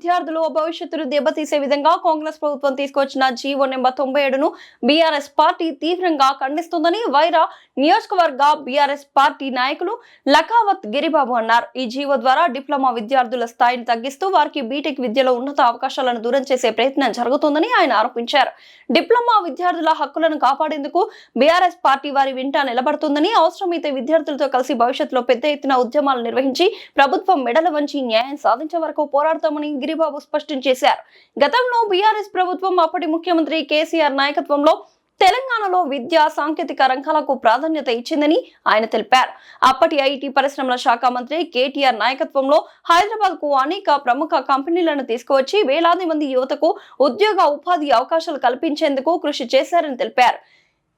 విద్యార్థులు భవిష్యత్తును దెబ్బతీసే విధంగా కాంగ్రెస్ ప్రభుత్వం తీసుకొచ్చిన జీవో నెంబర్ 97ను బీఆర్ఎస్ పార్టీ తీవ్రంగా ఖండిస్తుందని వైరా నియోజకవర్గ బీఆర్ఎస్ పార్టీ నాయకులు లఖావత్ గిరిబాబు అన్నారు. ఈ జీవో ద్వారా డిప్లొమా విద్యార్థుల స్థాయిని తగ్గిస్తూ వారికి బీటెక్ విద్యలో ఉన్నత అవకాశాలను దూరం చేసే ప్రయత్నం జరుగుతోందని ఆయన ఆరోపించారు. డిప్లొమా విద్యార్థుల హక్కులను కాపాడేందుకు బీఆర్ఎస్ పార్టీ వారి వెంట నిలబడుతుందని, అవసరమైతే విద్యార్థులతో కలిసి భవిష్యత్తులో పెద్ద ఎత్తున ఉద్యమాలు నిర్వహించి ప్రభుత్వం మెడల వంచి న్యాయం సాధించే వరకు పోరాడతామని గిరిబాబు స్పష్టం చేశారు. గతంలో బీఆర్ఎస్ ప్రభుత్వం అప్పటి ముఖ్యమంత్రి కేసీఆర్ నాయకత్వంలో తెలంగాణలో విద్యా సాంకేతిక రంగాలకు ప్రాధాన్యత ఇచ్చిందని ఆయన తెలిపారు. అప్పటి ఐటీ పరిశ్రమల శాఖ మంత్రి కేటీఆర్ నాయకత్వంలో హైదరాబాద్ కు అనేక ప్రముఖ కంపెనీలను తీసుకువచ్చి వేలాది మంది యువతకు ఉద్యోగ ఉపాధి అవకాశాలు కల్పించేందుకు కృషి చేశారని తెలిపారు.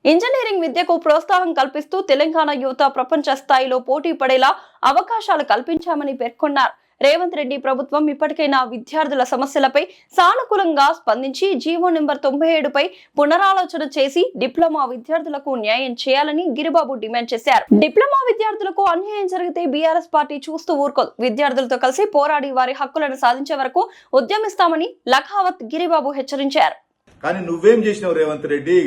ఇంజనీరింగ్ విద్యకు ప్రోత్సాహం కల్పిస్తూ తెలంగాణ యువత ప్రపంచ స్థాయిలో పోటీ పడేలా అవకాశాలు కల్పించామని పేర్కొన్నారు. రేవంత్ రెడ్డి ప్రభుత్వం ఇప్పటికైనా విద్యార్థుల సమస్యలపై సానుకూలంగా స్పందించి జీవో నెంబర్ 97పై పునరాలోచన చేసి డిప్లొమా విద్యార్థులకు న్యాయం చేయాలని గిరిబాబు డిమాండ్ చేశారు. డిప్లొమా విద్యార్థులకు అన్యాయం జరిగితే బీఆర్ఎస్ పార్టీ చూస్తూ ఊరుకోదు. విద్యార్థులతో కలిసి పోరాడి వారి హక్కులను సాధించే వరకు ఉద్యమిస్తామని లఖావత్ గిరిబాబు హెచ్చరించారు. కానీ నువ్వేం చేసినావు రేవంత్ రెడ్డి?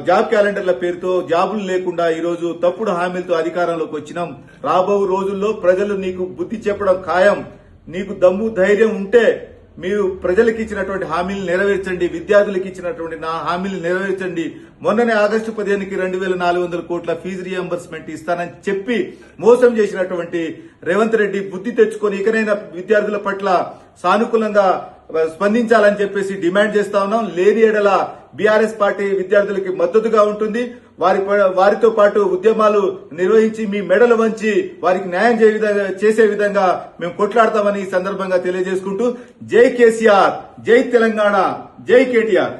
జాబ్ క్యాలెండర్ల పేరుతో జాబులు లేకుండా ఈ రోజు తప్పుడు హామీలతో అధికారంలోకి వచ్చినాం. రాబో రోజుల్లో ప్రజలు నీకు బుద్ధి చెప్పడం ఖాయం. నీకు దమ్ము ధైర్యం ఉంటే మీరు ప్రజలకు ఇచ్చినటువంటి హామీలు నెరవేర్చండి, విద్యార్థులకు ఇచ్చినటువంటి నా హామీలు నెరవేర్చండి. మొన్ననే ఆగస్టు 15కి 2400 కోట్ల ఫీజు రియంబర్స్మెంట్ ఇస్తానని చెప్పి మోసం చేసినటువంటి రేవంత్ రెడ్డి బుద్ధి తెచ్చుకొని ఇకనైనా విద్యార్థుల పట్ల సానుకూలంగా స్పందించాలని చెప్పేసి డిమాండ్ చేస్తా ఉన్నాం. లేని ఎడల బీఆర్ఎస్ పార్టీ విద్యార్థులకి మద్దతుగా ఉంటుంది. వారితో పాటు ఉద్యమాలు నిర్వహించి మీ మెడలు వంచి వారికి న్యాయం చేసే విధంగా మేము కొట్లాడతామని ఈ సందర్భంగా తెలియజేసుకుంటూ జై కేసీఆర్, జై తెలంగాణ, జై కేటీఆర్.